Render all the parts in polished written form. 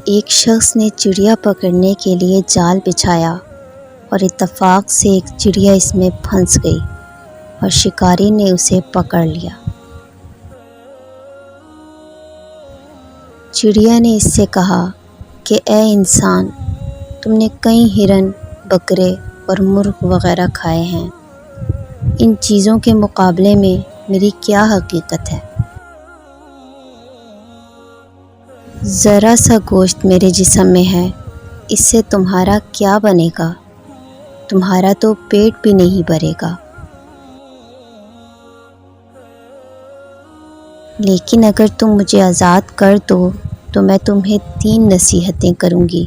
ایک شخص نے چڑیا پکڑنے کے لیے جال بچھایا اور اتفاق سے ایک چڑیا اس میں پھنس گئی اور شکاری نے اسے پکڑ لیا۔ چڑیا نے اس سے کہا کہ اے انسان، تم نے کئی ہرن، بکرے اور مرغ وغیرہ کھائے ہیں، ان چیزوں کے مقابلے میں میری کیا حقیقت ہے؟ ذرا سا گوشت میرے جسم میں ہے، اس سے تمہارا کیا بنے گا؟ تمہارا تو پیٹ بھی نہیں بھرے گا۔ لیکن اگر تم مجھے آزاد کر دو تو میں تمہیں 3 نصیحتیں کروں گی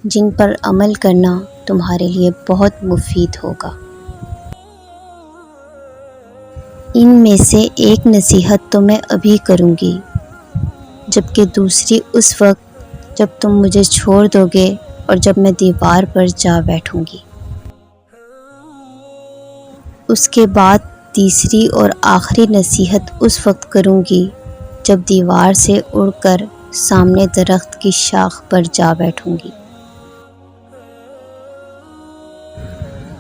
جن پر عمل کرنا تمہارے لیے بہت مفید ہوگا۔ ان میں سے ایک نصیحت تو میں ابھی کروں گی، جبکہ دوسری اس وقت جب تم مجھے چھوڑ دو گے اور جب میں دیوار پر جا بیٹھوں گی۔ اس کے بعد تیسری اور آخری نصیحت اس وقت کروں گی جب دیوار سے اڑ کر سامنے درخت کی شاخ پر جا بیٹھوں گی۔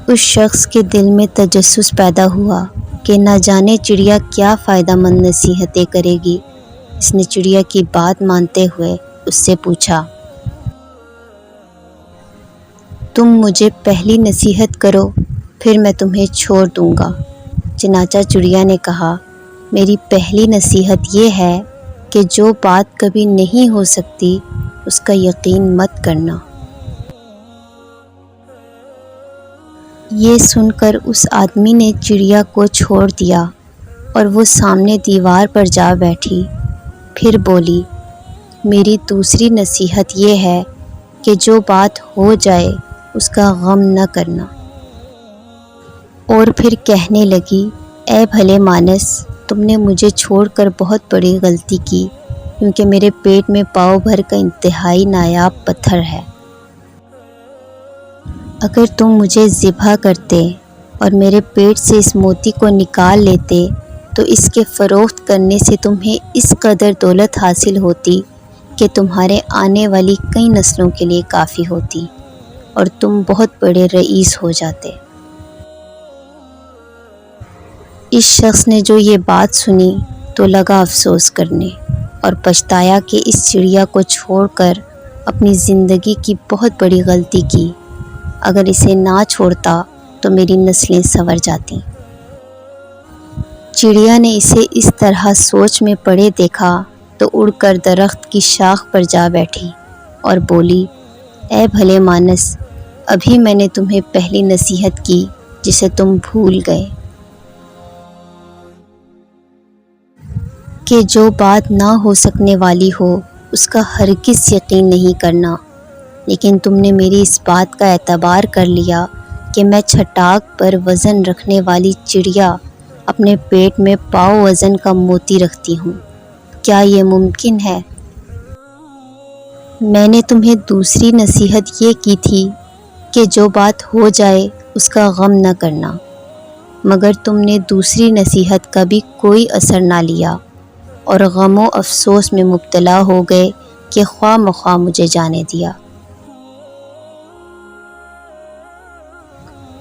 اس شخص کے دل میں تجسس پیدا ہوا کہ نہ جانے چڑیا کیا فائدہ مند نصیحتیں کرے گی۔ اس نے چڑیا کی بات مانتے ہوئے اس سے پوچھا، تم مجھے پہلی نصیحت کرو، پھر میں تمہیں چھوڑ دوں گا۔ چنانچہ چڑیا نے کہا، میری پہلی نصیحت یہ ہے کہ جو بات کبھی نہیں ہو سکتی اس کا یقین مت کرنا۔ یہ سن کر اس آدمی نے چڑیا کو چھوڑ دیا اور وہ سامنے دیوار پر جا بیٹھی۔ پھر بولی، میری دوسری نصیحت یہ ہے کہ جو بات ہو جائے اس کا غم نہ کرنا۔ اور پھر کہنے لگی، اے بھلے مانس، تم نے مجھے چھوڑ کر بہت بڑی غلطی کی، کیونکہ میرے پیٹ میں پاؤ بھر کا انتہائی نایاب پتھر ہے۔ اگر تم مجھے ذبح کرتے اور میرے پیٹ سے اس موتی کو نکال لیتے تو اس کے فروخت کرنے سے تمہیں اس قدر دولت حاصل ہوتی کہ تمہارے آنے والی کئی نسلوں کے لیے کافی ہوتی اور تم بہت بڑے رئیس ہو جاتے۔ اس شخص نے جو یہ بات سنی تو لگا افسوس کرنے اور پچھتایا کہ اس چڑیا کو چھوڑ کر اپنی زندگی کی بہت بڑی غلطی کی۔ اگر اسے نہ چھوڑتا تو میری نسلیں سنور جاتی۔ چڑیا نے اسے اس طرح سوچ میں پڑے دیکھا تو اڑ کر درخت کی شاخ پر جا بیٹھی اور بولی، اے بھلے مانس، ابھی میں نے تمہیں پہلی نصیحت کی جسے تم بھول گئے، کہ جو بات نہ ہو سکنے والی ہو اس کا ہرگز یقین نہیں کرنا۔ لیکن تم نے میری اس بات کا اعتبار کر لیا کہ میں چھٹاک پر وزن رکھنے والی چڑیا اپنے پیٹ میں پاؤ وزن کا موتی رکھتی ہوں۔ کیا یہ ممکن ہے؟ میں نے تمہیں دوسری نصیحت یہ کی تھی کہ جو بات ہو جائے اس کا غم نہ کرنا، مگر تم نے دوسری نصیحت کا بھی کوئی اثر نہ لیا اور غم و افسوس میں مبتلا ہو گئے کہ خواہ مخواہ مجھے جانے دیا۔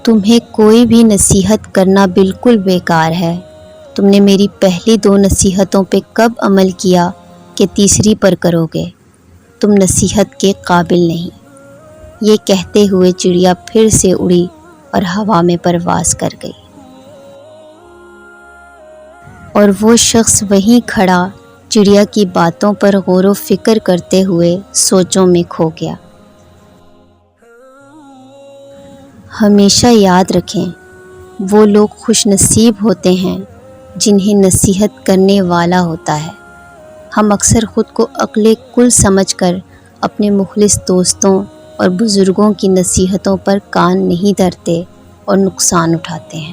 تمہیں کوئی بھی نصیحت کرنا بالکل بیکار ہے۔ تم نے میری پہلی 2 نصیحتوں پہ کب عمل کیا کہ تیسری پر کرو گے؟ تم نصیحت کے قابل نہیں۔ یہ کہتے ہوئے چڑیا پھر سے اڑی اور ہوا میں پرواز کر گئی۔ اور وہ شخص وہیں کھڑا چڑیا کی باتوں پر غور و فکر کرتے ہوئے سوچوں میں کھو گیا۔ ہمیشہ یاد رکھیں، وہ لوگ خوش نصیب ہوتے ہیں جنہیں نصیحت کرنے والا ہوتا ہے۔ ہم اکثر خود کو عقل کل سمجھ کر اپنے مخلص دوستوں اور بزرگوں کی نصیحتوں پر کان نہیں دھرتے اور نقصان اٹھاتے ہیں۔